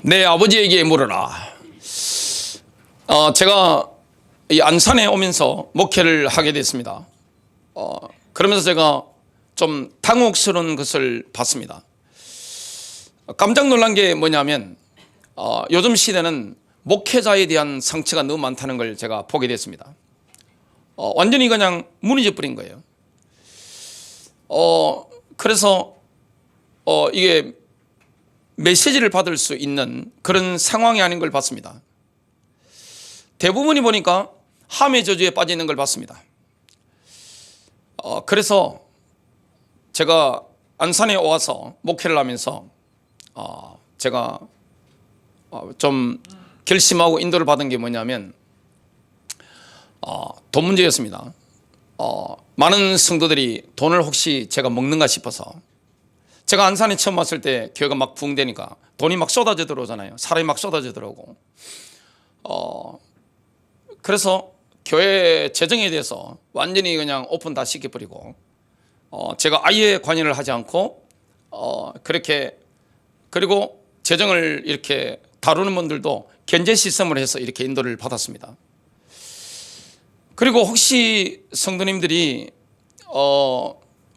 내 아버지에게 물어라. 제가 이 안산에 오면서 목회를 하게 됐습니다. 그러면서 제가 좀 당혹스러운 것을 봤습니다. 깜짝 놀란 게 뭐냐면 요즘 시대는 목회자에 대한 상처가 너무 많다는 걸 제가 보게 됐습니다. 완전히 그냥 무너져 버린 거예요. 그래서 이게 메시지를 받을 수 있는 그런 상황이 아닌 걸 봤습니다. 대부분이 보니까 함의 저주에 빠져 있는 걸 봤습니다. 그래서 제가 안산에 와서 목회를 하면서 제가 좀 결심하고 인도를 받은 게 뭐냐면 돈 문제였습니다. 많은 성도들이 돈을 혹시 제가 먹는가 싶어서, 제가 안산에 처음 왔을 때 교회가 막 부흥되니까 돈이 막 쏟아져 들어오잖아요. 사람이 막 쏟아져 들어오고. 그래서 교회 재정에 대해서 완전히 그냥 오픈 다 시켜버리고, 제가 아예 관여를 하지 않고, 그리고 재정을 이렇게 다루는 분들도 견제 시스템을 해서 이렇게 인도를 받았습니다. 그리고 혹시 성도님들이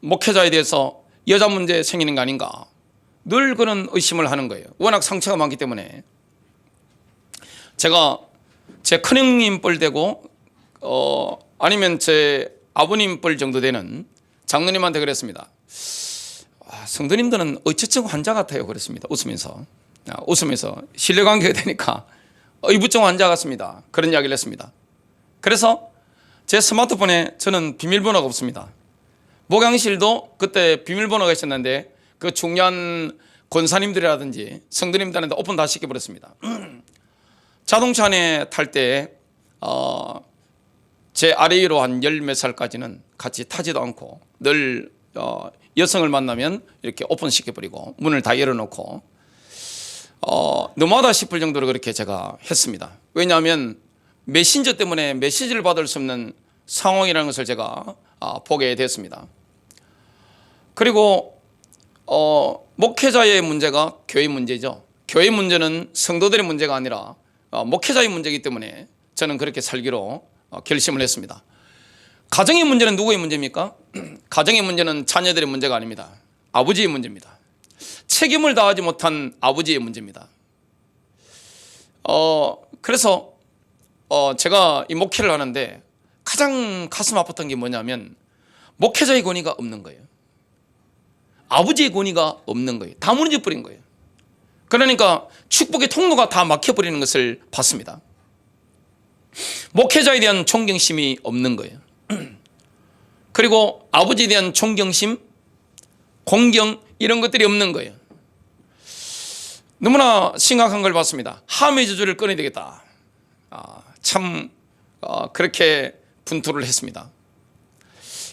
목회자에 대해서 여자 문제 생기는 거 아닌가, 늘 그런 의심을 하는 거예요. 워낙 상처가 많기 때문에. 제가 제 큰형님 뻘 되고 아니면 제 아버님 뻘 정도 되는 장로님한테 그랬습니다. 성도님들은 의처증 환자 같아요. 그랬습니다. 웃으면서 신뢰관계가 되니까 의부증 환자 같습니다. 그런 이야기를 했습니다. 그래서 제 스마트폰에 저는 비밀번호가 없습니다. 목양실도 그때 비밀번호가 있었는데 그 중요한 권사님들이라든지 성도님들한테 오픈 다 시켜버렸습니다. 자동차 안에 탈 때 제 아래 위로 한 열 몇 살까지는 같이 타지도 않고 늘 여성을 만나면 이렇게 오픈 시켜버리고 문을 다 열어놓고 너무하다 싶을 정도로 그렇게 제가 했습니다. 왜냐하면 메신저 때문에 메시지를 받을 수 없는 상황이라는 것을 제가 보게 됐습니다. 그리고 목회자의 문제가 교회 문제죠. 교회 문제는 성도들의 문제가 아니라 목회자의 문제이기 때문에 저는 그렇게 살기로 결심을 했습니다. 가정의 문제는 누구의 문제입니까? 가정의 문제는 자녀들의 문제가 아닙니다. 아버지의 문제입니다. 책임을 다하지 못한 아버지의 문제입니다. 그래서 제가 이 목회를 하는데 가장 가슴 아팠던 게 뭐냐면 목회자의 권위가 없는 거예요. 아버지의 권위가 없는 거예요. 다 무너져 버린 거예요. 그러니까 축복의 통로가 다 막혀버리는 것을 봤습니다. 목회자에 대한 존경심이 없는 거예요. 그리고 아버지에 대한 존경심, 공경 이런 것들이 없는 거예요. 너무나 심각한 걸 봤습니다. 함의 저주를 끊어야 되겠다. 그렇게 분투를 했습니다.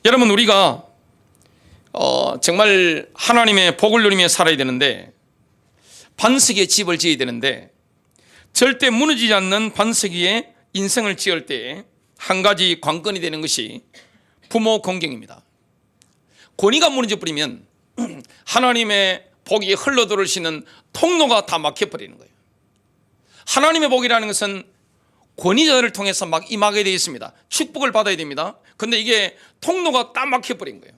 여러분, 우리가 정말 하나님의 복을 누리며 살아야 되는데, 반석의 집을 지어야 되는데, 절대 무너지지 않는 반석 위에 인생을 지을 때 한 가지 관건이 되는 것이 부모 공경입니다. 권위가 무너져 버리면 하나님의 복이 흘러들어올 수 있는 통로가 다 막혀버리는 거예요. 하나님의 복이라는 것은 권위자들을 통해서 막 임하게 되어 있습니다. 축복을 받아야 됩니다. 그런데 이게 통로가 딱 막혀버린 거예요.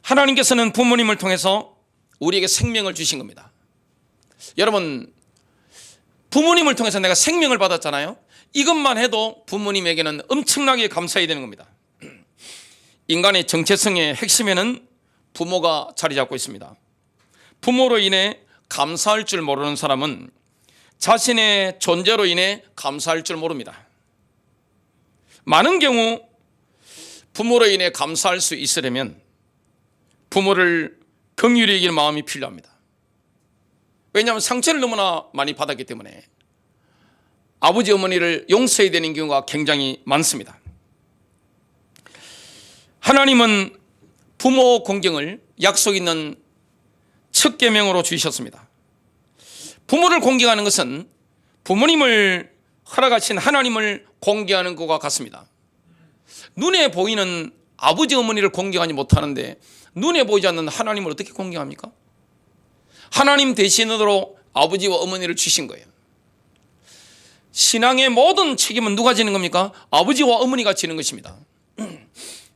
하나님께서는 부모님을 통해서 우리에게 생명을 주신 겁니다. 여러분, 부모님을 통해서 내가 생명을 받았잖아요. 이것만 해도 부모님에게는 엄청나게 감사해야 되는 겁니다. 인간의 정체성의 핵심에는 부모가 자리 잡고 있습니다. 부모로 인해 감사할 줄 모르는 사람은 자신의 존재로 인해 감사할 줄 모릅니다. 많은 경우 부모로 인해 감사할 수 있으려면 부모를 긍휼히 여길 마음이 필요합니다. 왜냐하면 상처를 너무나 많이 받았기 때문에 아버지 어머니를 용서해야 되는 경우가 굉장히 많습니다. 하나님은 부모 공경을 약속 있는 첫 계명으로 주셨습니다. 부모를 공경하는 것은 부모님을 허락하신 하나님을 공경하는 것과 같습니다. 눈에 보이는 아버지 어머니를 공경하지 못하는데 눈에 보이지 않는 하나님을 어떻게 공경합니까? 하나님 대신으로 아버지와 어머니를 주신 거예요. 신앙의 모든 책임은 누가 지는 겁니까? 아버지와 어머니가 지는 것입니다.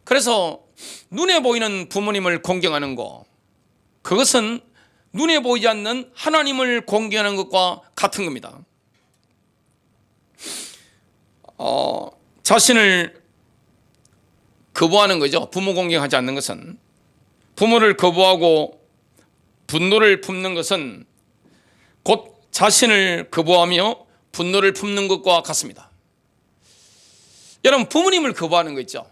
그래서 눈에 보이는 부모님을 공경하는 것, 그것은 눈에 보이지 않는 하나님을 공경하는 것과 같은 겁니다. 자신을 거부하는 거죠. 부모 공경하지 않는 것은. 부모를 거부하고 분노를 품는 것은 곧 자신을 거부하며 분노를 품는 것과 같습니다. 여러분, 부모님을 거부하는 거 있죠.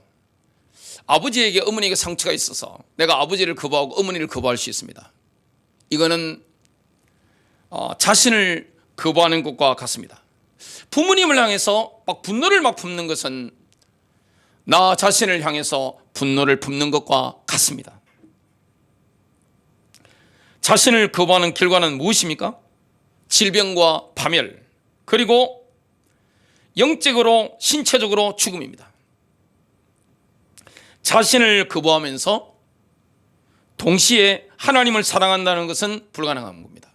아버지에게 어머니에게 상처가 있어서 내가 아버지를 거부하고 어머니를 거부할 수 있습니다. 이거는 자신을 거부하는 것과 같습니다. 부모님을 향해서 분노를 품는 것은 나 자신을 향해서 분노를 품는 것과 같습니다. 자신을 거부하는 결과는 무엇입니까? 질병과 파멸, 그리고 영적으로 신체적으로 죽음입니다. 자신을 거부하면서 동시에 하나님을 사랑한다는 것은 불가능한 겁니다.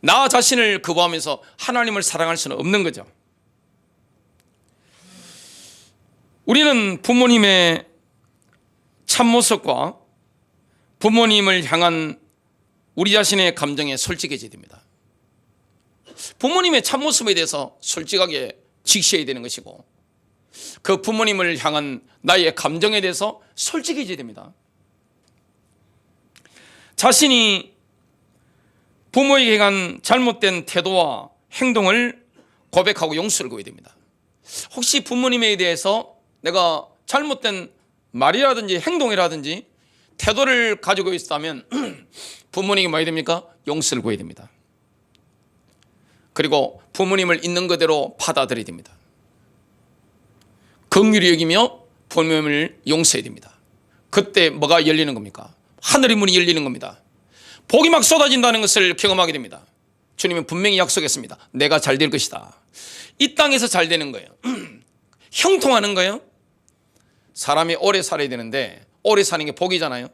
나 자신을 거부하면서 하나님을 사랑할 수는 없는 거죠. 우리는 부모님의 참모습과 부모님을 향한 우리 자신의 감정에 솔직해져야 됩니다. 부모님의 참모습에 대해서 솔직하게 직시해야 되는 것이고, 그 부모님을 향한 나의 감정에 대해서 솔직해져야 됩니다. 자신이 부모에게 한 잘못된 태도와 행동을 고백하고 용서를 구해야 됩니다. 혹시 부모님에 대해서 내가 잘못된 말이라든지 행동이라든지 태도를 가지고 있다면 부모님이 뭐해야 됩니까? 용서를 구해야 됩니다. 그리고 부모님을 있는 그대로 받아들여야 됩니다. 긍휼히 여기며 부모님을 용서해야 됩니다. 그때 뭐가 열리는 겁니까? 하늘의 문이 열리는 겁니다. 복이 막 쏟아진다는 것을 경험하게 됩니다. 주님은 분명히 약속했습니다. 내가 잘 될 것이다. 이 땅에서 잘 되는 거예요. 형통하는 거예요. 사람이 오래 살아야 되는데 오래 사는 게 복이잖아요.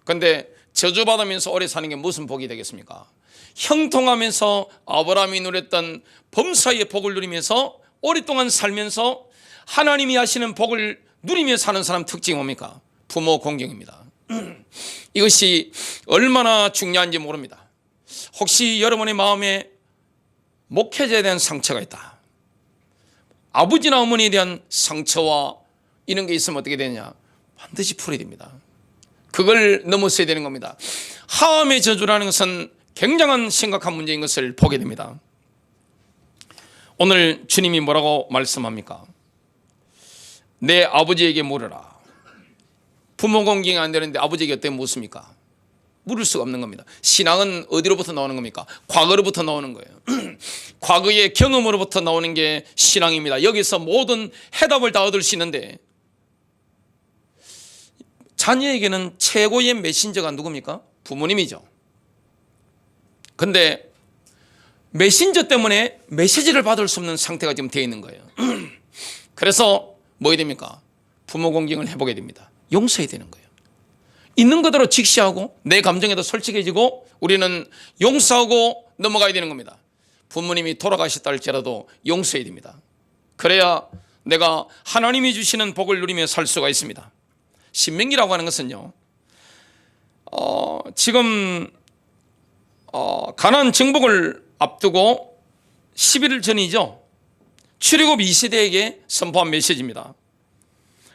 그런데 저주받으면서 오래 사는 게 무슨 복이 되겠습니까? 형통하면서 아브라함이 누렸던 범사의 복을 누리면서 오랫동안 살면서 하나님이 하시는 복을 누리며 사는 사람 특징이 뭡니까? 부모 공경입니다. 이것이 얼마나 중요한지 모릅니다. 혹시 여러분의 마음에 목회자에 대한 상처가 있다, 아버지나 어머니에 대한 상처와 이런 게 있으면 어떻게 되느냐? 반드시 풀어야 됩니다. 그걸 넘어서야 되는 겁니다. 하함의 저주라는 것은 굉장한 심각한 문제인 것을 보게 됩니다. 오늘 주님이 뭐라고 말씀합니까? 내 아버지에게 물으라. 부모 공경이 안 되는데 아버지에게 어떻게 묻습니까? 물을 수가 없는 겁니다. 신앙은 어디로부터 나오는 겁니까? 과거로부터 나오는 거예요. 과거의 경험으로부터 나오는 게 신앙입니다. 여기서 모든 해답을 다 얻을 수 있는데, 자녀에게는 최고의 메신저가 누굽니까? 부모님이죠. 근데 메신저 때문에 메시지를 받을 수 없는 상태가 지금 되어 있는 거예요. 그래서 뭐 해야 됩니까? 부모 공경을 해보게 됩니다. 용서해야 되는 거예요. 있는 그대로 직시하고 내 감정에도 솔직해지고 우리는 용서하고 넘어가야 되는 겁니다. 부모님이 돌아가셨다 할지라도 용서해야 됩니다. 그래야 내가 하나님이 주시는 복을 누리며 살 수가 있습니다. 신명기라고 하는 것은요, 지금 가나안 정복을 앞두고 11일 전이죠. 출애굽 2세대에게 선포한 메시지입니다.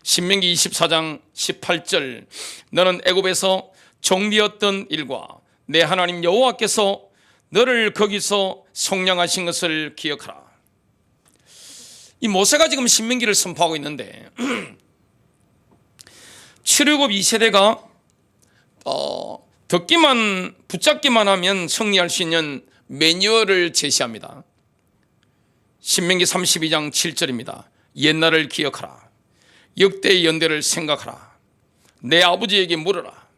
신명기 24장 18절, 너는 애굽에서 종되었던 일과 내 하나님 여호와께서 너를 거기서 속량하신 것을 기억하라. 이 모세가 지금 신명기를 선포하고 있는데 출애굽 2세대가 듣기만 붙잡기만 하면 승리할 수 있는 매뉴얼을 제시합니다. 신명기 32장 7절입니다. 옛날을 기억하라. 역대의 연대를 생각하라. 내 아버지에게 물으라.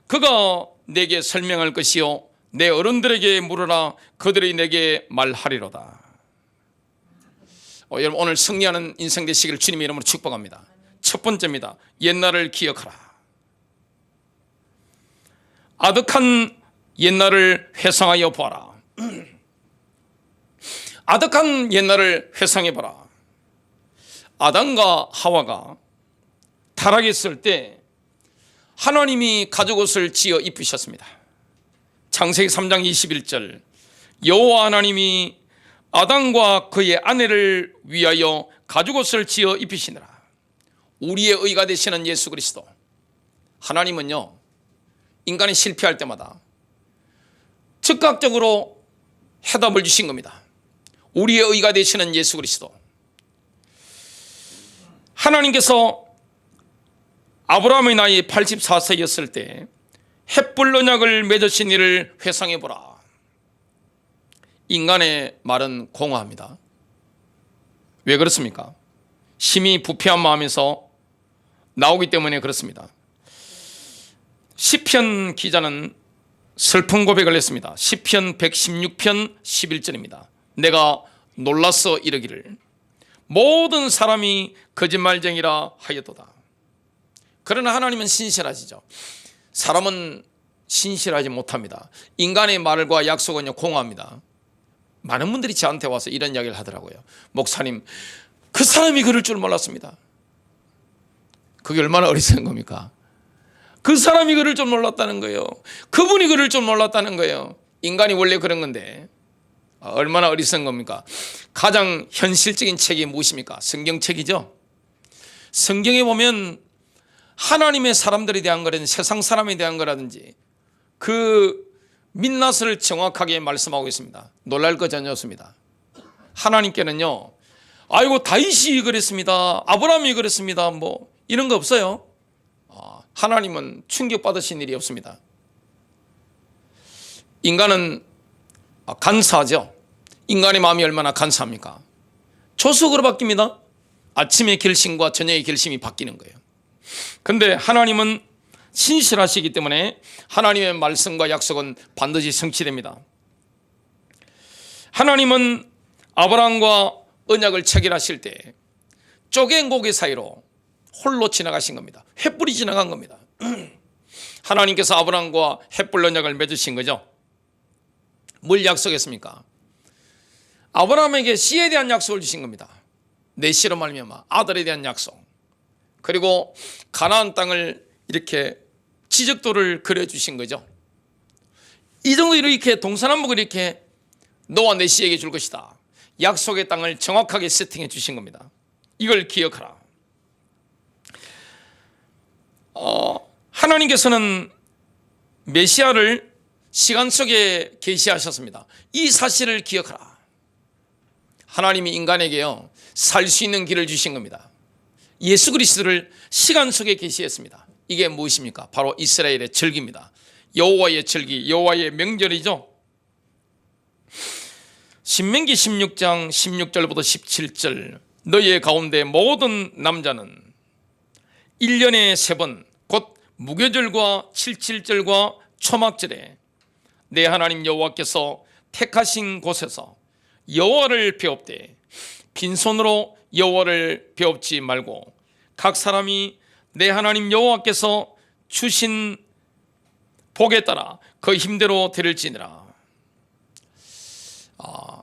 그가 내게 설명할 것이요 내 어른들에게 물으라. 그들이 내게 말하리로다. 여러분, 오늘 승리하는 인생 되시기를 주님의 이름으로 축복합니다. 첫 번째입니다. 옛날을 기억하라. 아득한 옛날을 회상하여 보아라. 아득한 옛날을 회상해 보라. 아담과 하와가 타락했을 때 하나님이 가죽옷을 지어 입히셨습니다. 창세기 3장 21절, 여호와 하나님이 아담과 그의 아내를 위하여 가죽옷을 지어 입히시니라. 우리의 의가 되시는 예수 그리스도. 하나님은요, 인간이 실패할 때마다 즉각적으로 해답을 주신 겁니다. 우리의 의가 되시는 예수 그리스도. 하나님께서 아브라함의 나이 84세였을 때 햇불 언약을 맺으신 이를 회상해 보라. 인간의 말은 공허합니다. 왜 그렇습니까? 심히 부패한 마음에서 나오기 때문에 그렇습니다. 시편 기자는 슬픈 고백을 했습니다. 시편 116편 11절입니다. 내가 놀라서 이르기를 모든 사람이 거짓말쟁이라 하였도다. 그러나 하나님은 신실하시죠. 사람은 신실하지 못합니다. 인간의 말과 약속은요, 공허합니다. 많은 분들이 저한테 와서 이런 이야기를 하더라고요. 목사님, 그 사람이 그럴 줄 몰랐습니다. 그게 얼마나 어리석은 겁니까? 그 사람이 그럴 줄 몰랐다는 거예요. 그분이 그럴 줄 몰랐다는 거예요. 인간이 원래 그런 건데 얼마나 어리석은 겁니까? 가장 현실적인 책이 무엇입니까? 성경책이죠. 성경에 보면 하나님의 사람들에 대한 거라든지 세상 사람에 대한 거라든지 그 민낯을 정확하게 말씀하고 있습니다. 놀랄 것 전혀 없습니다. 하나님께는요, 아이고 다윗이 그랬습니다, 아브라함이 그랬습니다, 뭐 이런 거 없어요. 하나님은 충격받으신 일이 없습니다. 인간은 간사하죠. 인간의 마음이 얼마나 간사합니까? 조속으로 바뀝니다. 아침의 결심과 저녁의 결심이 바뀌는 거예요. 그런데 하나님은 신실하시기 때문에 하나님의 말씀과 약속은 반드시 성취됩니다. 하나님은 아브라함과 언약을 체결하실 때 쪼갠 고개 사이로 홀로 지나가신 겁니다. 횃불이 지나간 겁니다. 하나님께서 아브라함과 횃불 언약을 맺으신 거죠. 뭘 약속했습니까? 아브라함에게 씨에 대한 약속을 주신 겁니다. 내 씨로 말미암아 아들에 대한 약속. 그리고 가나안 땅을 이렇게 지적도를 그려주신 거죠. 이 정도 이렇게 동서남북을 이렇게 너와 내 씨에게 줄 것이다. 약속의 땅을 정확하게 세팅해 주신 겁니다. 이걸 기억하라. 하나님께서는 메시아를 시간 속에 계시하셨습니다. 이 사실을 기억하라. 하나님이 인간에게요, 살 수 있는 길을 주신 겁니다. 예수 그리스도를 시간 속에 계시했습니다. 이게 무엇입니까? 바로 이스라엘의 절기입니다. 여호와의 절기, 여호와의 명절이죠. 신명기 16장 16절부터 17절, 너희의 가운데 모든 남자는 1년에 3번 곧 무교절과 77절과 초막절에 내 하나님 여호와께서 택하신 곳에서 여호와를 배웁되 빈손으로 여호와를 배웁지 말고 각 사람이 내 하나님 여호와께서 주신 복에 따라 그 힘대로 드릴지니라.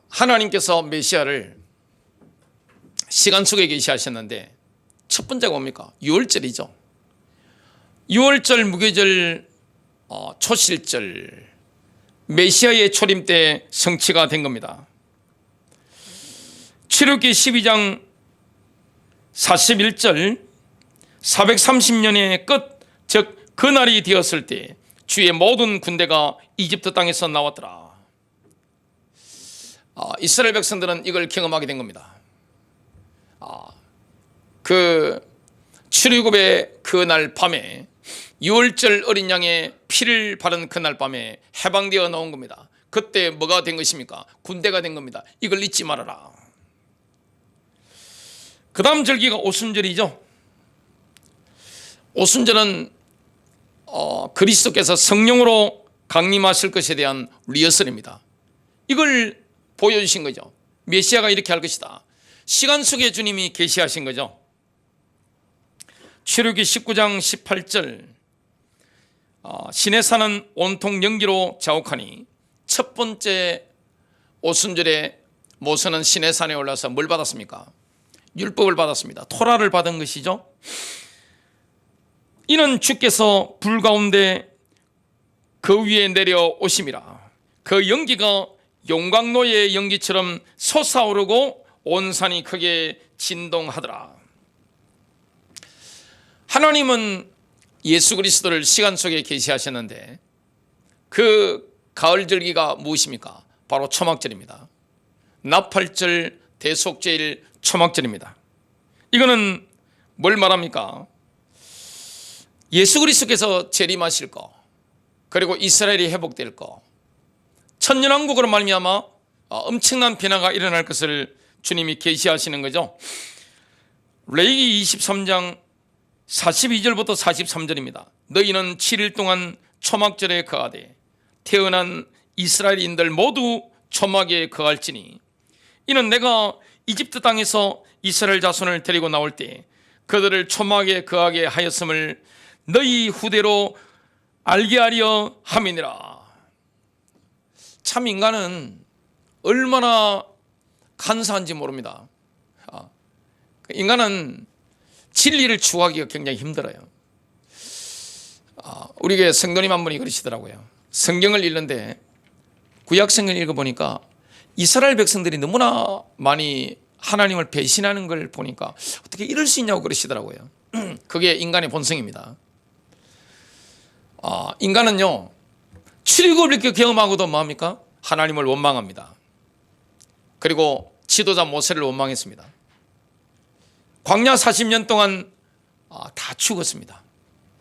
하나님께서 메시아를 시간 속에 계시하셨는데 첫 번째가 뭡니까? 6월절이죠. 6월절, 무교절, 초실절, 메시아의 초림 때 성취가 된 겁니다. 출애굽기 12장 41절, 430년의 끝, 즉 그날이 되었을 때 주의 모든 군대가 이집트 땅에서 나왔더라. 이스라엘 백성들은 이걸 경험하게 된 겁니다. 그 출애굽의 그날 밤에 6월절 어린 양의 피를 바른 그날 밤에 해방되어 나온 겁니다. 그때 뭐가 된 것입니까? 군대가 된 겁니다. 이걸 잊지 말아라. 그 다음 절기가 오순절이죠. 오순절은 그리스도께서 성령으로 강림하실 것에 대한 리허설입니다. 이걸 보여주신 거죠. 메시아가 이렇게 할 것이다. 시간 속에 주님이 계시하신 거죠. 출애굽기 19장 18절, 시내산은 온통 연기로 자욱하니 첫 번째 오순절에 모세는 시내산에 올라서 뭘 받았습니까? 율법을 받았습니다. 토라를 받은 것이죠. 이는 주께서 불 가운데 그 위에 내려오심이라. 그 연기가 용광로의 연기처럼 솟아오르고 온 산이 크게 진동하더라. 하나님은 예수 그리스도를 시간 속에 계시하셨는데 그 가을 절기가 무엇입니까? 바로 초막절입니다. 나팔절, 대속제일, 초막절입니다. 이거는 뭘 말합니까? 예수 그리스도께서 재림하실 거, 그리고 이스라엘이 회복될 거, 천년왕국으로 말미암아 엄청난 변화가 일어날 것을 주님이 계시하시는 거죠. 레위기 23장 42절부터 43절입니다. 너희는 7일 동안 초막절에 거하되 태어난 이스라엘인들 모두 초막에 거할지니 이는 내가 이집트 땅에서 이스라엘 자손을 데리고 나올 때 그들을 초막에 거하게 하였음을 너희 후대로 알게 하려 함이니라. 참 인간은 얼마나 간사한지 모릅니다. 인간은 진리를 추구하기가 굉장히 힘들어요. 우리 교회 성도님 한 분이 그러시더라고요. 성경을 읽는데 구약 성경을 읽어보니까 이스라엘 백성들이 너무나 많이 하나님을 배신하는 걸 보니까 어떻게 이럴 수 있냐고 그러시더라고요. 그게 인간의 본성입니다. 인간은요, 출애굽을 이렇게 경험하고도 뭐합니까? 하나님을 원망합니다. 그리고 지도자 모세를 원망했습니다. 광야 40년 동안 다 죽었습니다.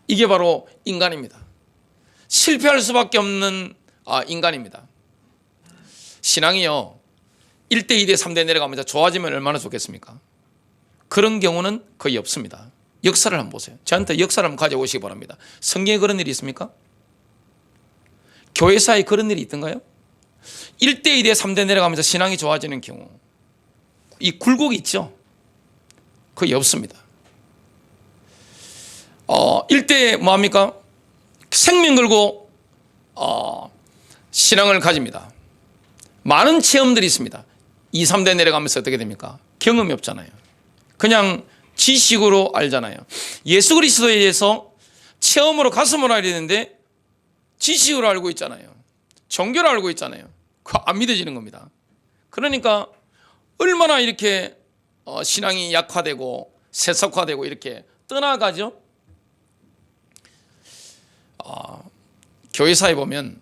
이게 바로 인간입니다. 실패할 수밖에 없는 인간입니다. 신앙이요, 1대, 2대, 3대 내려가면서 좋아지면 얼마나 좋겠습니까? 그런 경우는 거의 없습니다. 역사를 한번 보세요. 저한테 역사를 한번 가져오시기 바랍니다. 성경에 그런 일이 있습니까? 교회사에 그런 일이 있던가요? 1대, 2대, 3대 내려가면서 신앙이 좋아지는 경우, 이 굴곡이 있죠? 거의 없습니다. 1대 뭐합니까? 생명 걸고 신앙을 가집니다. 많은 체험들이 있습니다. 2, 3대 내려가면서 어떻게 됩니까? 경험이 없잖아요. 그냥 지식으로 알잖아요. 예수 그리스도에 대해서 체험으로 가슴으로 알아야 되는데 지식으로 알고 있잖아요. 종교로 알고 있잖아요. 그거 안 믿어지는 겁니다. 그러니까 얼마나 이렇게 신앙이 약화되고 세속화되고 이렇게 떠나가죠. 교회사에 보면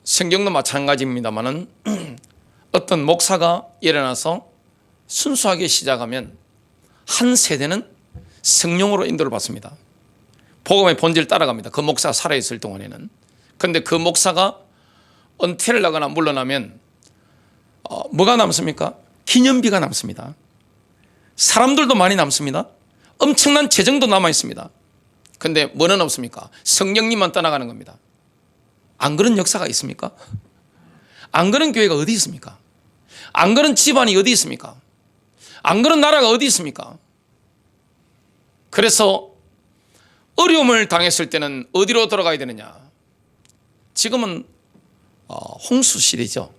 성경도 마찬가지입니다만은 어떤 목사가 일어나서 순수하게 시작하면 한 세대는 성령으로 인도를 받습니다. 복음의 본질 따라갑니다. 그 목사가 살아있을 동안에는. 그런데 그 목사가 은퇴를 나거나 물러나면 뭐가 남습니까? 기념비가 남습니다. 사람들도 많이 남습니다. 엄청난 재정도 남아있습니다. 그런데 뭐는 없습니까? 성령님만 떠나가는 겁니다. 안 그런 역사가 있습니까? 안 그런 교회가 어디 있습니까? 안 그런 집안이 어디 있습니까? 안 그런 나라가 어디 있습니까? 그래서 어려움을 당했을 때는 어디로 돌아가야 되느냐? 지금은 홍수 시대죠.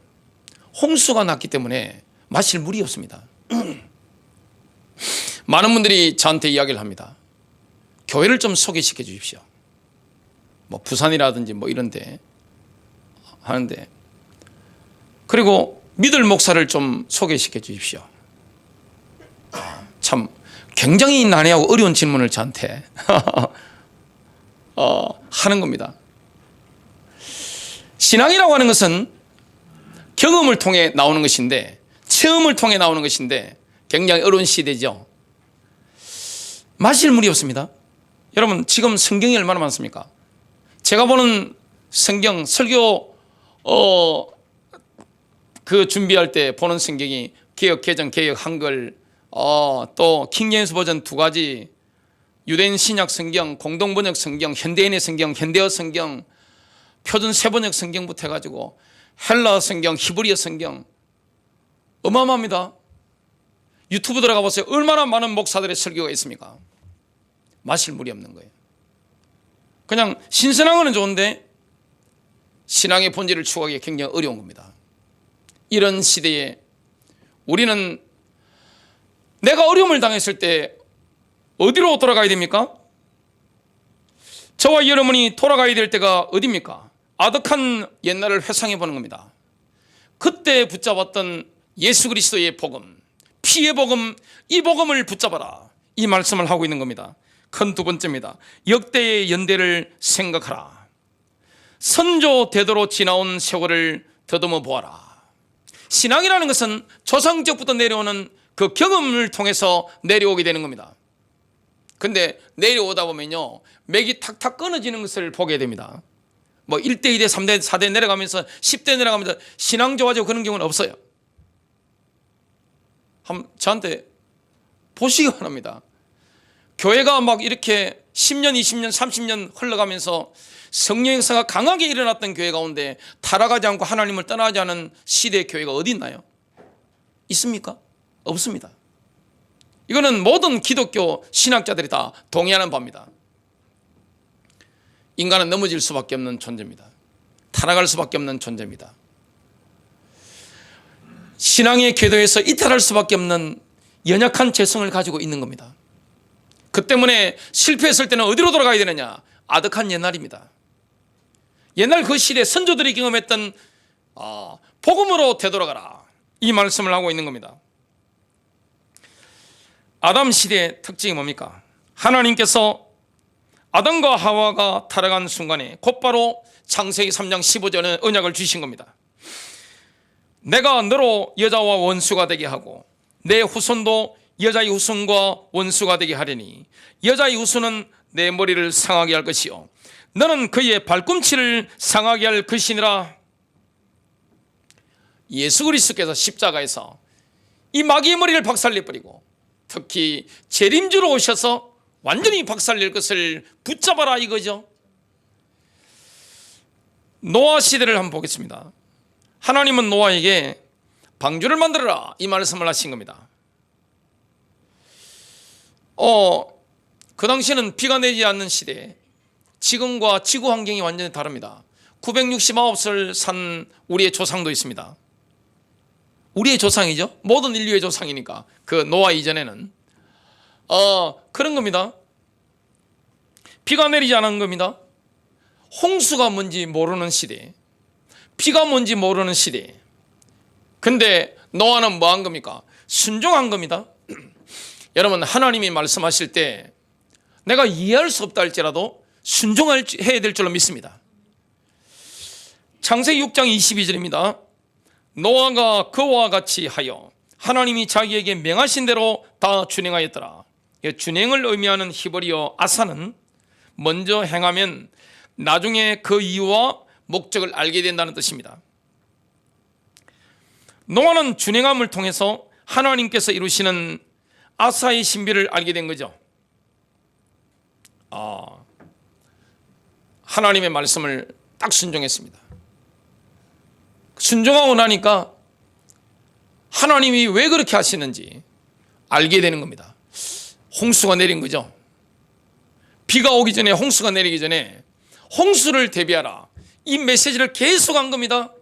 홍수가 났기 때문에 마실 물이 없습니다. 많은 분들이 저한테 이야기를 합니다. 교회를 좀 소개시켜 주십시오. 뭐 부산이라든지 뭐 이런데 하는데, 그리고 믿을 목사를 좀 소개시켜 주십시오. 참 굉장히 난해하고 어려운 질문을 저한테 하는 겁니다. 신앙이라고 하는 것은 경험을 통해 나오는 것인데, 체험을 통해 나오는 것인데 굉장히 어려운 시대죠. 마실 물이 없습니다. 여러분, 지금 성경이 얼마나 많습니까? 제가 보는 성경, 설교 그 준비할 때 보는 성경이 개역 개정, 개역 한글, 또 킹제임스 버전 2가지, 유대인 신약 성경, 공동번역 성경, 현대인의 성경, 현대어 성경, 표준 세번역 성경부터 해가지고 헬라 성경, 히브리어 성경, 어마어마합니다. 유튜브 들어가 보세요. 얼마나 많은 목사들의 설교가 있습니까? 마실 물이 없는 거예요. 그냥 신선한 거는 좋은데 신앙의 본질을 추구하기 굉장히 어려운 겁니다. 이런 시대에 우리는 내가 어려움을 당했을 때 어디로 돌아가야 됩니까? 저와 여러분이 돌아가야 될 때가 어디입니까? 아득한 옛날을 회상해 보는 겁니다. 그때 붙잡았던 예수 그리스도의 복음, 피의 복음, 이 복음을 붙잡아라, 이 말씀을 하고 있는 겁니다. 큰 두 번째입니다. 역대의 연대를 생각하라. 선조 대도로 지나온 세월을 더듬어 보아라. 신앙이라는 것은 조상적부터 내려오는 그 경험을 통해서 내려오게 되는 겁니다. 근데 내려오다 보면요, 맥이 탁탁 끊어지는 것을 보게 됩니다. 뭐 1대, 2대, 3대, 4대 내려가면서 10대 내려가면서 신앙 좋아지고 그런 경우는 없어요. 저한테 보시기 바랍니다. 교회가 막 이렇게 10년, 20년, 30년 흘러가면서 성령 역사가 강하게 일어났던 교회 가운데 타락하지 않고 하나님을 떠나지 않은 시대의 교회가 어디 있나요? 있습니까? 없습니다. 이거는 모든 기독교 신학자들이 다 동의하는 바입니다. 인간은 넘어질 수밖에 없는 존재입니다. 타락할 수밖에 없는 존재입니다. 신앙의 궤도에서 이탈할 수밖에 없는 연약한 재성을 가지고 있는 겁니다. 그 때문에 실패했을 때는 어디로 돌아가야 되느냐? 아득한 옛날입니다. 옛날 그 시대 선조들이 경험했던 복음으로 되돌아가라, 이 말씀을 하고 있는 겁니다. 아담 시대의 특징이 뭡니까? 하나님께서 아담과 하와가 타락한 순간에 곧바로 창세기 3장 15절에 언약을 주신 겁니다. 내가 너로 여자와 원수가 되게 하고 내 후손도 여자의 후손과 원수가 되게 하리니 여자의 후손은 내 머리를 상하게 할 것이요 너는 그의 발꿈치를 상하게 할 것이니라. 예수 그리스도께서 십자가에서 이 마귀의 머리를 박살내버리고 특히 재림주로 오셔서 완전히 박살낼 것을 붙잡아라, 이거죠. 노아 시대를 한번 보겠습니다. 하나님은 노아에게 방주를 만들어라, 이 말씀을 하신 겁니다. 그 당시에는 비가 내리지 않는 시대에 지금과 지구 환경이 완전히 다릅니다. 969살 산 우리의 조상도 있습니다. 우리의 조상이죠. 모든 인류의 조상이니까. 그 노아 이전에는 그런 겁니다. 비가 내리지 않은 겁니다. 홍수가 뭔지 모르는 시대, 비가 뭔지 모르는 시대. 근데 노아는 뭐 한 겁니까? 순종한 겁니다. 여러분, 하나님이 말씀하실 때 내가 이해할 수 없다 할지라도 순종해야 될 줄로 믿습니다. 창세기 6장 22절입니다. 노아가 그와 같이 하여 하나님이 자기에게 명하신 대로 다 준행하였더라. 준행을 의미하는 히브리어 아사는 먼저 행하면 나중에 그 이유와 목적을 알게 된다는 뜻입니다. 노아는 준행함을 통해서 하나님께서 이루시는 아사의 신비를 알게 된 거죠. 하나님의 말씀을 딱 순종했습니다. 순종하고 나니까 하나님이 왜 그렇게 하시는지 알게 되는 겁니다. 홍수가 내린 거죠. 비가 오기 전에, 홍수가 내리기 전에 홍수를 대비하라, 이 메시지를 계속 한 겁니다.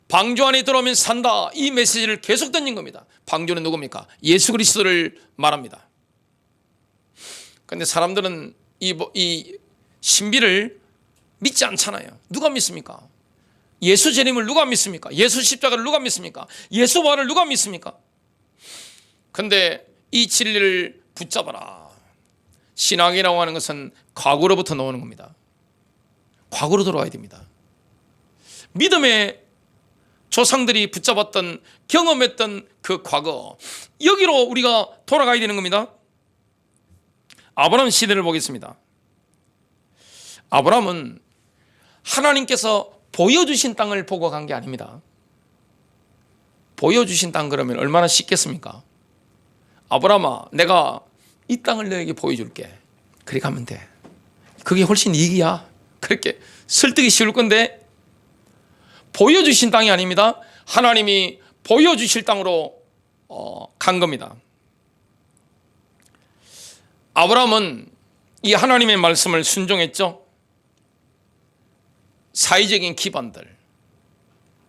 방주 안에 들어오면 산다, 이 메시지를 계속 던진 겁니다. 방주는 누굽니까? 예수 그리스도를 말합니다. 그런데 사람들은 이 신비를 믿지 않잖아요. 누가 믿습니까? 예수 재림을 누가 믿습니까? 예수 십자가를 누가 믿습니까? 예수 부활을 누가 믿습니까? 그런데 이 진리를 붙잡아라. 신앙이라고 하는 것은 과거로부터 나오는 겁니다. 과거로 돌아와야 됩니다. 믿음의 조상들이 붙잡았던, 경험했던 그 과거, 여기로 우리가 돌아가야 되는 겁니다. 아브라함 시대를 보겠습니다. 아브라함은 하나님께서 보여주신 땅을 보고 간 게 아닙니다. 보여주신 땅 그러면 얼마나 쉽겠습니까? 아브라함아, 내가 이 땅을 너에게 보여줄게. 그래 가면 돼. 그게 훨씬 이익이야. 그렇게 설득이 쉬울 건데, 보여주신 땅이 아닙니다. 하나님이 보여주실 땅으로 간 겁니다. 아브라함은 이 하나님의 말씀을 순종했죠. 사회적인 기반들,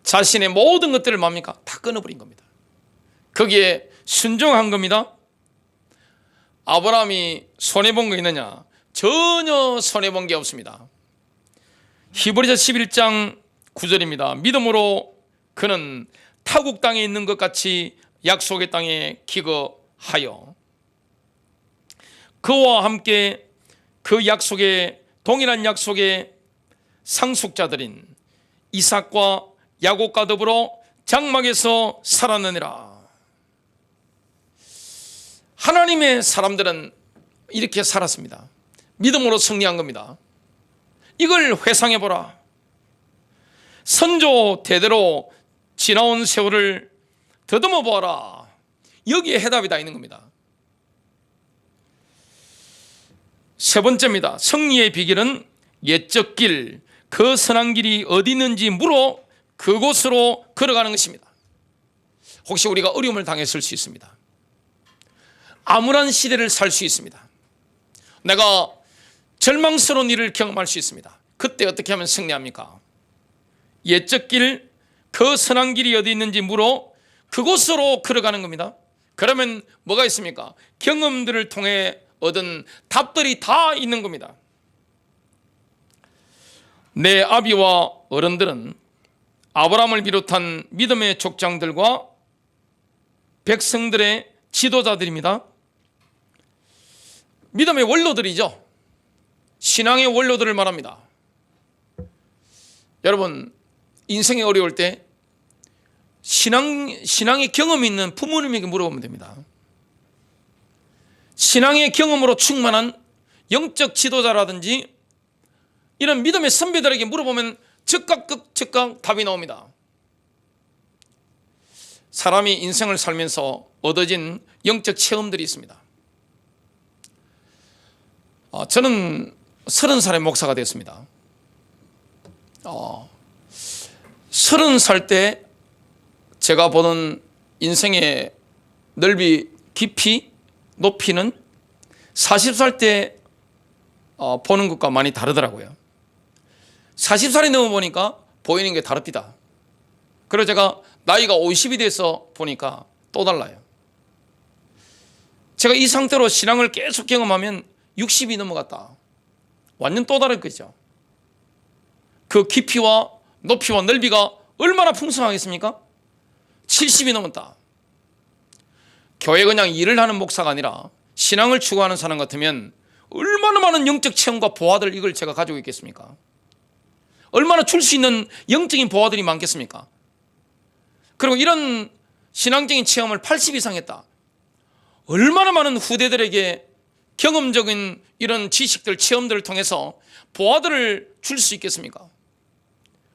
자신의 모든 것들을 뭡니까? 다 끊어버린 겁니다. 거기에 순종한 겁니다. 아브라함이 손해본 거 있느냐? 전혀 손해본 게 없습니다. 히브리서 11장 9절입니다. 믿음으로 그는 타국 땅에 있는 것 같이 약속의 땅에 기거하여 그와 함께 그 약속의 동일한 약속의 상속자들인 이삭과 야곱과 더불어 장막에서 살았느니라. 하나님의 사람들은 이렇게 살았습니다. 믿음으로 승리한 겁니다. 이걸 회상해보라. 선조 대대로 지나온 세월을 더듬어 보아라. 여기에 해답이 다 있는 겁니다. 세 번째입니다. 승리의 비결은 옛적 길, 그 선한 길이 어디 있는지 물어 그곳으로 걸어가는 것입니다. 혹시 우리가 어려움을 당했을 수 있습니다. 암울한 시대를 살 수 있습니다. 내가 절망스러운 일을 경험할 수 있습니다. 그때 어떻게 하면 승리합니까? 옛적 길, 그 선한 길이 어디 있는지 물어 그곳으로 걸어가는 겁니다. 그러면 뭐가 있습니까? 경험들을 통해 얻은 답들이 다 있는 겁니다. 내 아비와 어른들은 아브라함을 비롯한 믿음의 족장들과 백성들의 지도자들입니다. 믿음의 원로들이죠. 신앙의 원로들을 말합니다. 여러분, 인생이 어려울 때 신앙의 경험이 있는 부모님에게 물어보면 됩니다. 신앙의 경험으로 충만한 영적 지도자라든지 이런 믿음의 선배들에게 물어보면 즉각 답이 나옵니다. 사람이 인생을 살면서 얻어진 영적 체험들이 있습니다. 저는 30살에 목사가 됐습니다. 30살 때 제가 보는 인생의 넓이, 깊이, 높이는 40살 때 보는 것과 많이 다르더라고요. 40살이 넘어보니까 보이는 게 다릅니다. 그리고 제가 나이가 50이 돼서 보니까 또 달라요. 제가 이 상태로 신앙을 계속 경험하면 60이 넘어갔다. 완전 또 다른 거죠. 그 깊이와 높이와 넓이가 얼마나 풍성하겠습니까? 70이 넘었다. 교회 그냥 일을 하는 목사가 아니라 신앙을 추구하는 사람 같으면 얼마나 많은 영적 체험과 보화들 이걸 제가 가지고 있겠습니까? 얼마나 줄 수 있는 영적인 보화들이 많겠습니까? 그리고 이런 신앙적인 체험을 80 이상 했다. 얼마나 많은 후대들에게 경험적인 이런 지식들, 체험들을 통해서 보화들을 줄 수 있겠습니까?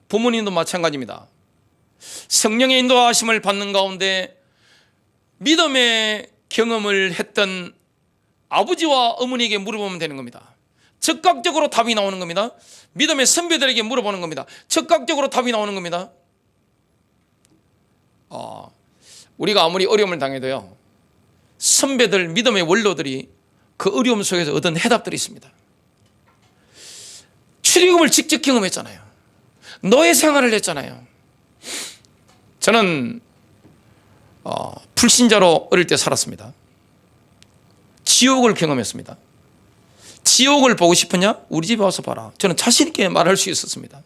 부모님도 마찬가지입니다. 성령의 인도하심을 받는 가운데 믿음의 경험을 했던 아버지와 어머니에게 물어보면 되는 겁니다. 즉각적으로 답이 나오는 겁니다. 믿음의 선배들에게 물어보는 겁니다. 즉각적으로 답이 나오는 겁니다. 우리가 아무리 어려움을 당해도요, 선배들, 믿음의 원로들이 그 어려움 속에서 얻은 해답들이 있습니다. 출애굽을 직접 경험했잖아요. 노예 생활을 했잖아요. 저는 불신자로 어릴 때 살았습니다. 지옥을 경험했습니다. 지옥을 보고 싶으냐? 우리 집에 와서 봐라. 저는 자신 있게 말할 수 있었습니다.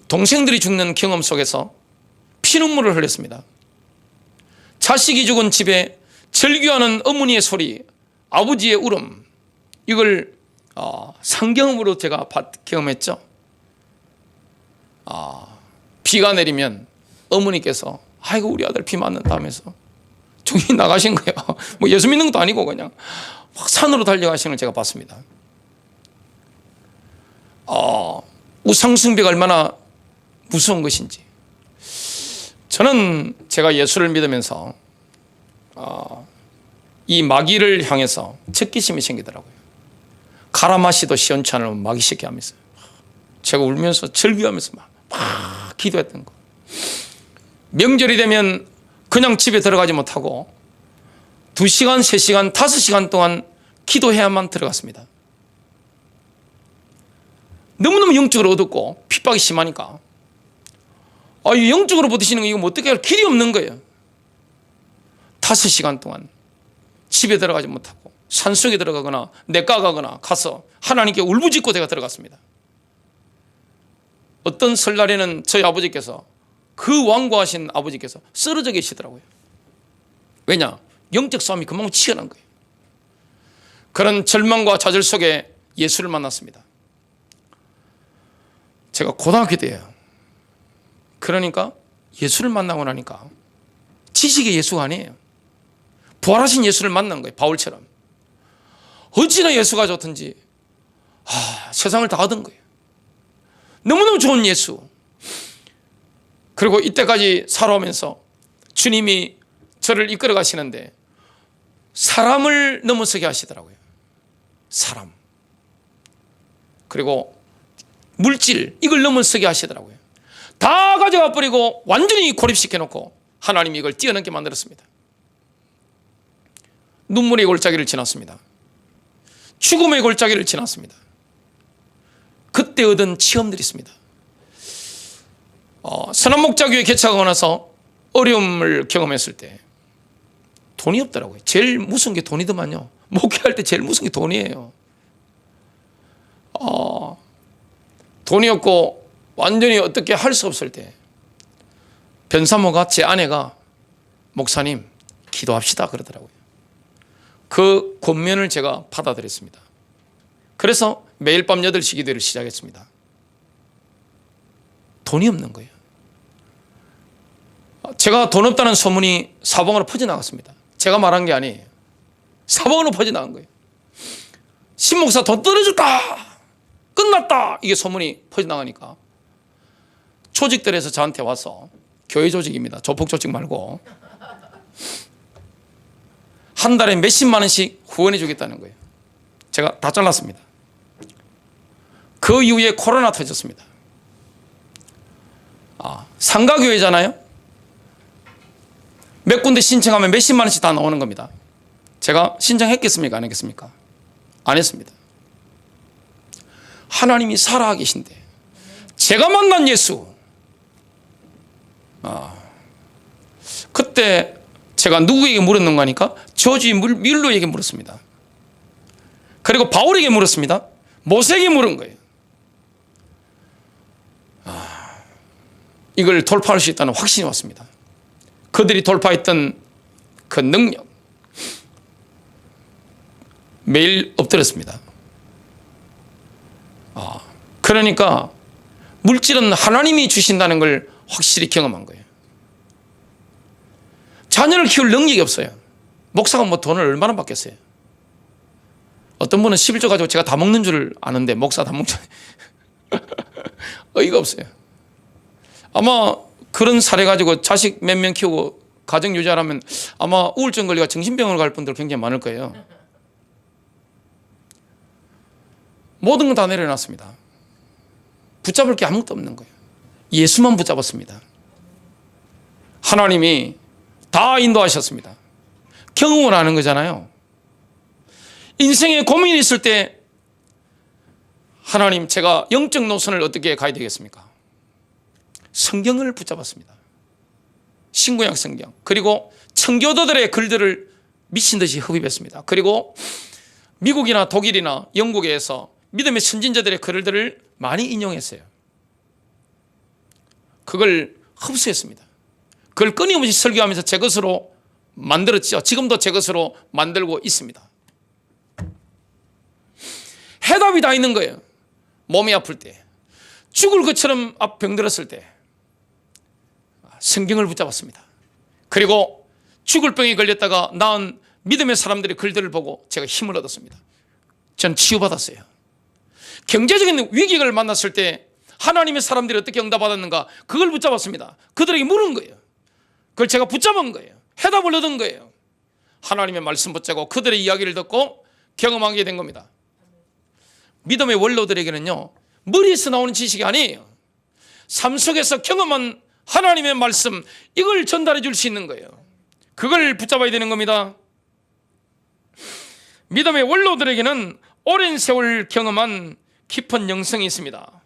동생들이 죽는 경험 속에서 피눈물을 흘렸습니다. 자식이 죽은 집에 절규하는 어머니의 소리, 아버지의 울음, 이걸 상경험으로 제가 경험했죠. 비가 내리면 어머니께서 아이고 우리 아들 비 맞는다 하면서 종이 나가신 거예요. 뭐 예수 믿는 것도 아니고 그냥 막 산으로 달려가시는 걸 제가 봤습니다. 우상숭배가 얼마나 무서운 것인지. 저는 제가 예수를 믿으면서 이 마귀를 향해서 적개심이 생기더라고요. 가라 마시도 시원치 않으면 마귀 새끼 하면서 제가 울면서 절규하면서 막 기도했던 거. 명절이 되면 그냥 집에 들어가지 못하고 2시간, 3시간, 5시간 동안 기도해야만 들어갔습니다. 너무너무 영적으로 어둡고 핍박이 심하니까 이 영적으로 버티시는 거 이거 뭐 어떻게 할 길이 없는 거예요. 5시간 동안 집에 들어가지 못하고 산속에 들어가거나 내과 가거나 가서 하나님께 울부짖고 제가 들어갔습니다. 어떤 설날에는 저희 아버지께서, 그 완고하신 아버지께서 쓰러져 계시더라고요. 왜냐? 영적 싸움이 그만큼 치열한 거예요. 그런 절망과 좌절 속에 예수를 만났습니다. 제가 고등학교 때예요. 그러니까 예수를 만나고 나니까 지식의 예수가 아니에요. 부활하신 예수를 만난 거예요. 바울처럼. 어찌나 예수가 좋든지 세상을 다 얻은 거예요. 너무너무 좋은 예수. 그리고 이때까지 살아오면서 주님이 저를 이끌어 가시는데 사람을 넘어서게 하시더라고요. 사람. 그리고 물질, 이걸 넘어서게 하시더라고요. 다 가져가 버리고 완전히 고립시켜 놓고 하나님이 이걸 뛰어넘게 만들었습니다. 눈물의 골짜기를 지났습니다. 죽음의 골짜기를 지났습니다. 그때 얻은 체험들이 있습니다. 선한목자교회 개척하고 나서 어려움을 경험했을 때 돈이 없더라고요. 제일 무서운 게 돈이더만요. 목회할 때 제일 무서운 게 돈이에요. 돈이 없고 완전히 어떻게 할 수 없을 때 변사모가, 제 아내가 목사님 기도합시다 그러더라고요. 그 권면을 제가 받아들였습니다. 그래서 매일 밤 8시 기도를 시작했습니다. 돈이 없는 거예요. 제가 돈 없다는 소문이 사방으로 퍼져나갔습니다. 제가 말한 게 아니에요. 사방으로 퍼져나간 거예요. 신목사 돈 떨어졌다, 끝났다, 이게 소문이 퍼져나가니까 조직들에서 저한테 와서, 교회 조직입니다. 조폭 조직 말고, 한 달에 몇십만 원씩 후원해 주겠다는 거예요. 제가 다 잘랐습니다. 그 이후에 코로나 터졌습니다. 상가교회잖아요. 몇 군데 신청하면 몇십만 원씩 다 나오는 겁니다. 제가 신청했겠습니까? 안 했겠습니까? 안 했습니다. 하나님이 살아계신데 제가 만난 예수, 그때 제가 누구에게 물었는가 하니까 저주의 밀로에게 물었습니다. 그리고 바울에게 물었습니다. 모세에게 물은 거예요. 이걸 돌파할 수 있다는 확신이 왔습니다. 그들이 돌파했던 그 능력, 매일 엎드렸습니다. 그러니까 물질은 하나님이 주신다는 걸 확실히 경험한 거예요. 자녀를 키울 능력이 없어요. 목사가 뭐 돈을 얼마나 받겠어요. 어떤 분은 11조 가지고 제가 다 먹는 줄 아는데 목사 다 먹죠. 어이가 없어요. 아마 그런 사례 가지고 자식 몇 명 키우고 가정 유지하려면 아마 우울증 걸리가 정신병원을 갈 분들 굉장히 많을 거예요. 모든 건 다 내려놨습니다. 붙잡을 게 아무것도 없는 거예요. 예수만 붙잡았습니다. 하나님이 다 인도하셨습니다. 경험을 하는 거잖아요. 인생에 고민이 있을 때 하나님, 제가 영적 노선을 어떻게 가야 되겠습니까? 성경을 붙잡았습니다. 신구약 성경, 그리고 청교도들의 글들을 미친 듯이 흡입했습니다. 그리고 미국이나 독일이나 영국에서 믿음의 선진자들의 글들을 많이 인용했어요. 그걸 흡수했습니다. 그걸 끊임없이 설교하면서 제 것으로 만들었죠. 지금도 제 것으로 만들고 있습니다. 해답이 다 있는 거예요. 몸이 아플 때, 죽을 것처럼 병들었을 때 성경을 붙잡았습니다. 그리고 죽을 병에 걸렸다가 나은 믿음의 사람들의 글들을 보고 제가 힘을 얻었습니다. 전 치유받았어요. 경제적인 위기를 만났을 때 하나님의 사람들이 어떻게 응답받았는가, 그걸 붙잡았습니다. 그들에게 물은 거예요. 그걸 제가 붙잡은 거예요. 해답을 얻은 거예요. 하나님의 말씀 붙잡고 그들의 이야기를 듣고 경험하게 된 겁니다. 믿음의 원로들에게는요, 머리에서 나오는 지식이 아니에요. 삶 속에서 경험한 하나님의 말씀, 이걸 전달해 줄 수 있는 거예요. 그걸 붙잡아야 되는 겁니다. 믿음의 원로들에게는 오랜 세월 경험한 깊은 영성이 있습니다.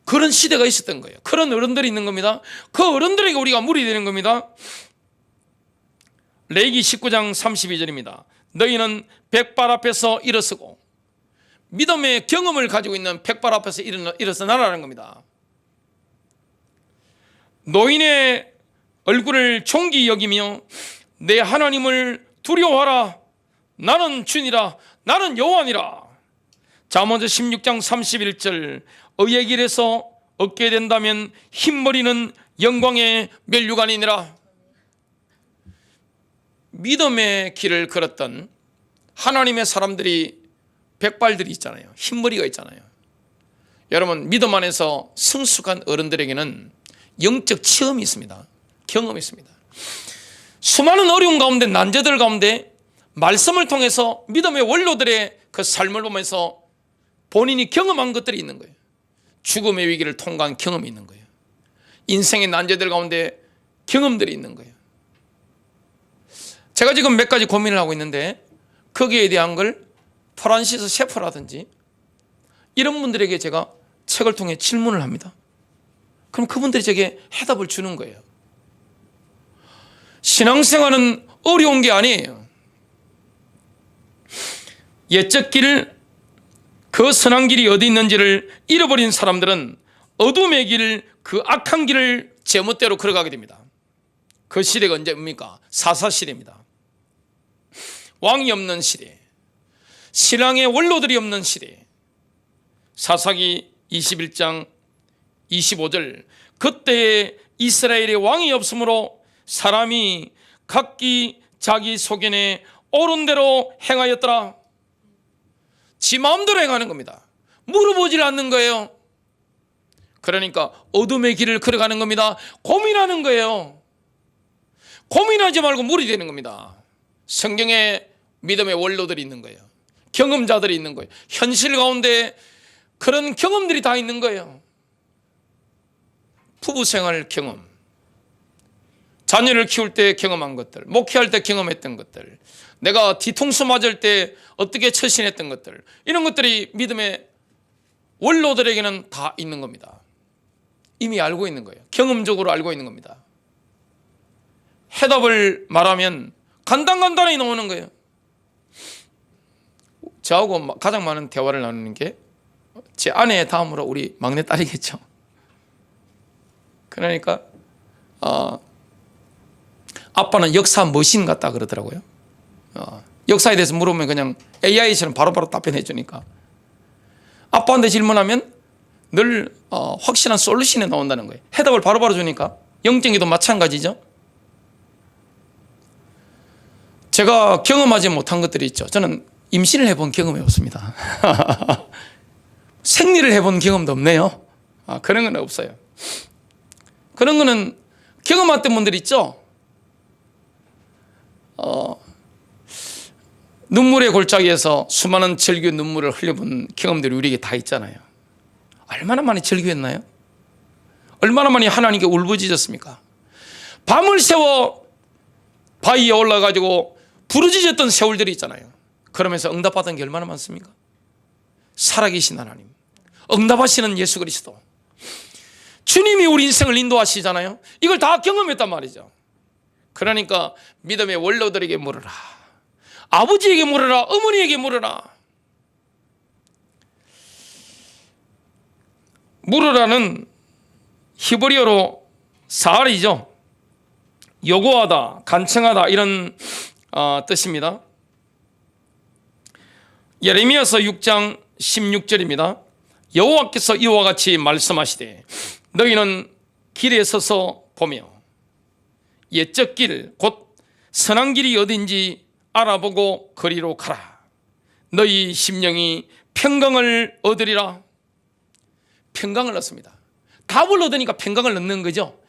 그런 시대가 있었던 거예요. 그런 어른들이 있는 겁니다. 그 어른들에게 우리가 물이 되는 겁니다. 레위기 19장 32절입니다. 너희는 백발 앞에서 일어서고, 믿음의 경험을 가지고 있는 백발 앞에서 일어서나라는 겁니다. 노인의 얼굴을 존귀히 여기며 내 하나님을 두려워하라. 나는 주니라. 나는 여호와니라. 잠언서 16장 31절 의의 길에서 얻게 된다면 흰머리는 영광의 면류관이니라. 믿음의 길을 걸었던 하나님의 사람들이, 백발들이 있잖아요. 흰머리가 있잖아요. 여러분, 믿음 안에서 성숙한 어른들에게는 영적 체험이 있습니다. 경험이 있습니다. 수많은 어려움 가운데, 난제들 가운데 말씀을 통해서 믿음의 원로들의 그 삶을 보면서 본인이 경험한 것들이 있는 거예요. 죽음의 위기를 통과한 경험이 있는 거예요. 인생의 난제들 가운데 경험들이 있는 거예요. 제가 지금 몇 가지 고민을 하고 있는데, 거기에 대한 걸 프란시스 셰퍼라든지 이런 분들에게 제가 책을 통해 질문을 합니다. 그럼 그분들이 제게 해답을 주는 거예요. 신앙생활은 어려운 게 아니에요. 옛적 길, 그 선한 길이 어디 있는지를 잃어버린 사람들은 어둠의 길, 그 악한 길을 제멋대로 걸어가게 됩니다. 그 시대가 언제입니까? 사사시대입니다. 왕이 없는 시대, 신앙의 원로들이 없는 시대. 사사기 21장 25절 그때에 이스라엘의 왕이 없으므로 사람이 각기 자기 소견에 옳은 대로 행하였더라. 지 마음대로 행하는 겁니다. 물어보질 않는 거예요. 그러니까 어둠의 길을 걸어가는 겁니다. 고민하는 거예요. 고민하지 말고 물이 되는 겁니다. 성경에 믿음의 원로들이 있는 거예요. 경험자들이 있는 거예요. 현실 가운데 그런 경험들이 다 있는 거예요. 부부생활 경험, 자녀를 키울 때 경험한 것들, 목회할 때 경험했던 것들, 내가 뒤통수 맞을 때 어떻게 처신했던 것들, 이런 것들이 믿음의 원로들에게는 다 있는 겁니다. 이미 알고 있는 거예요. 경험적으로 알고 있는 겁니다. 해답을 말하면 간단간단히 나오는 거예요. 저하고 가장 많은 대화를 나누는 게 제 아내 다음으로 우리 막내딸이겠죠. 그러니까 아빠는 역사 머신 같다 그러더라고요. 역사에 대해서 물으면 그냥 AI처럼 바로바로 답변해 주니까, 아빠한테 질문하면 늘 확실한 솔루션이 나온다는 거예요. 해답을 바로바로 주니까. 영적에도 마찬가지죠. 제가 경험하지 못한 것들이 있죠. 저는 임신을 해본 경험이 없습니다. 생리를 해본 경험도 없네요. 그런 건 없어요. 그런 거는 경험했던 분들 있죠. 눈물의 골짜기에서 수많은 절규 눈물을 흘려본 경험들이 우리에게 다 있잖아요. 얼마나 많이 절규했나요? 얼마나 많이 하나님께 울부짖었습니까? 밤을 새워 바위에 올라가지고 부르짖었던 세월들이 있잖아요. 그러면서 응답받은 게 얼마나 많습니까? 살아계신 하나님, 응답하시는 예수 그리스도, 주님이 우리 인생을 인도하시잖아요. 이걸 다 경험했단 말이죠. 그러니까 믿음의 원로들에게 물어라. 아버지에게 물어라. 어머니에게 물어라. 물으라는 히브리어로 사알이죠. 요구하다, 간청하다, 이런 뜻입니다. 예레미야서 6장 16절입니다. 여호와께서 이와 같이 말씀하시되 너희는 길에 서서 보며 옛적 길, 곧 선한 길이 어딘지 알아보고 거리로 가라. 너희 심령이 평강을 얻으리라. 평강을 얻습니다. 답을 얻으니까 평강을 얻는 거죠.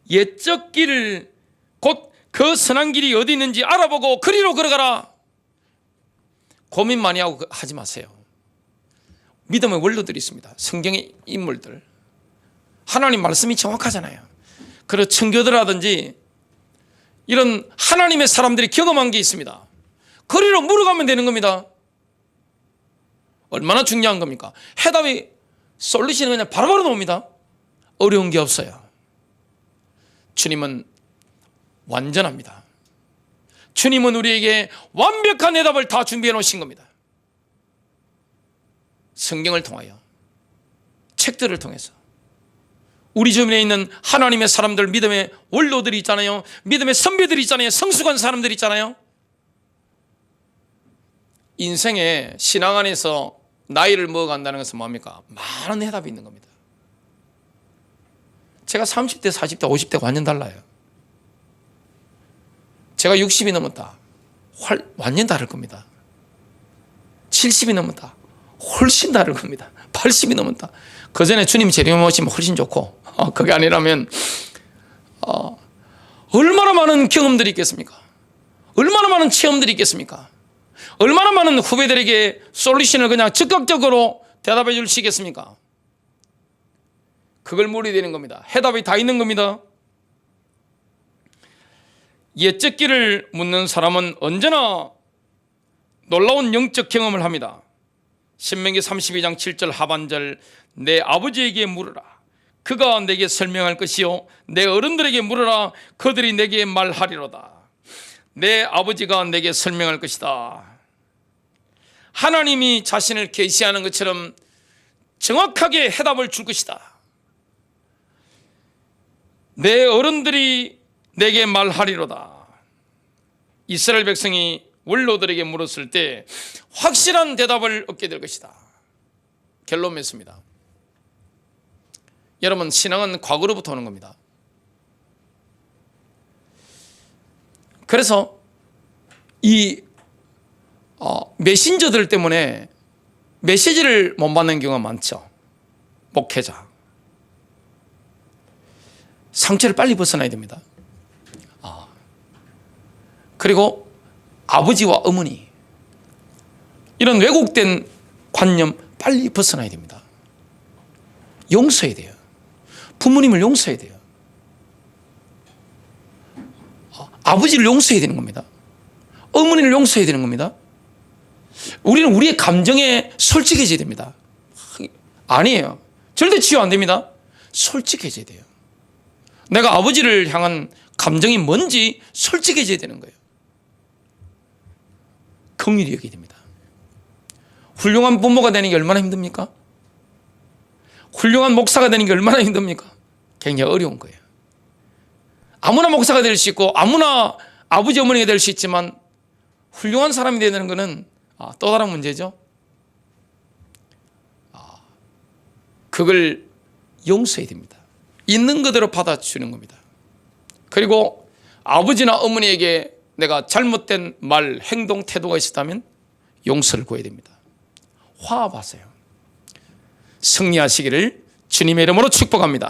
옛적 길, 곧 그 선한 길이 어디 있는지 알아보고 거리로 걸어가라. 고민 많이 하고 하지 마세요. 믿음의 원로들이 있습니다. 성경의 인물들. 하나님 말씀이 정확하잖아요. 그래서 청교도라든지 이런 하나님의 사람들이 경험한 게 있습니다. 거리로 물어가면 되는 겁니다. 얼마나 중요한 겁니까? 해답이 솔루션이 그냥 바로바로 나옵니다. 어려운 게 없어요. 주님은 완전합니다. 주님은 우리에게 완벽한 해답을 다 준비해 놓으신 겁니다. 성경을 통하여, 책들을 통해서, 우리 주변에 있는 하나님의 사람들, 믿음의 원로들이 있잖아요. 믿음의 선배들이 있잖아요. 성숙한 사람들이 있잖아요. 인생의 신앙 안에서 나이를 먹어간다는 것은 뭡니까? 많은 해답이 있는 겁니다. 제가 30대, 40대, 50대가 완전 달라요. 제가 60이 넘었다. 완전 다를 겁니다. 70이 넘었다. 훨씬 다를 겁니다. 80이 넘었다. 그 전에 주님 재림에 오시면 훨씬 좋고, 그게 아니라면 얼마나 많은 경험들이 있겠습니까? 얼마나 많은 체험들이 있겠습니까? 얼마나 많은 후배들에게 솔루션을 그냥 즉각적으로 대답해 주시겠습니까? 그걸 물어야 겁니다. 해답이 다 있는 겁니다. 옛적 길을 묻는 사람은 언제나 놀라운 영적 경험을 합니다. 신명기 32장 7절 하반절, 내 아버지에게 물으라. 그가 내게 설명할 것이요 내 어른들에게 물으라. 그들이 내게 말하리로다. 내 아버지가 내게 설명할 것이다. 하나님이 자신을 계시하는 것처럼 정확하게 해답을 줄 것이다. 내 어른들이 내게 말하리로다. 이스라엘 백성이 원로들에게 물었을 때 확실한 대답을 얻게 될 것이다. 결론 맺습니다. 여러분, 신앙은 과거로부터 오는 겁니다. 그래서 이 메신저들 때문에 메시지를 못 받는 경우가 많죠. 목회자. 상처를 빨리 벗어나야 됩니다. 그리고 아버지와 어머니, 이런 왜곡된 관념 빨리 벗어나야 됩니다. 용서해야 돼요. 부모님을 용서해야 돼요. 아버지를 용서해야 되는 겁니다. 어머니를 용서해야 되는 겁니다. 우리는 우리의 감정에 솔직해져야 됩니다. 아니에요. 절대 치유 안 됩니다. 솔직해져야 돼요. 내가 아버지를 향한 감정이 뭔지 솔직해져야 되는 거예요. 긍휼히 여겨야 됩니다. 훌륭한 부모가 되는 게 얼마나 힘듭니까? 훌륭한 목사가 되는 게 얼마나 힘듭니까? 굉장히 어려운 거예요. 아무나 목사가 될 수 있고 아무나 아버지 어머니가 될 수 있지만 훌륭한 사람이 되는 것은 또 다른 문제죠. 그걸 용서해야 됩니다. 있는 그대로 받아주는 겁니다. 그리고 아버지나 어머니에게 내가 잘못된 말, 행동, 태도가 있었다면 용서를 구해야 됩니다. 화합하세요. 승리하시기를 주님의 이름으로 축복합니다.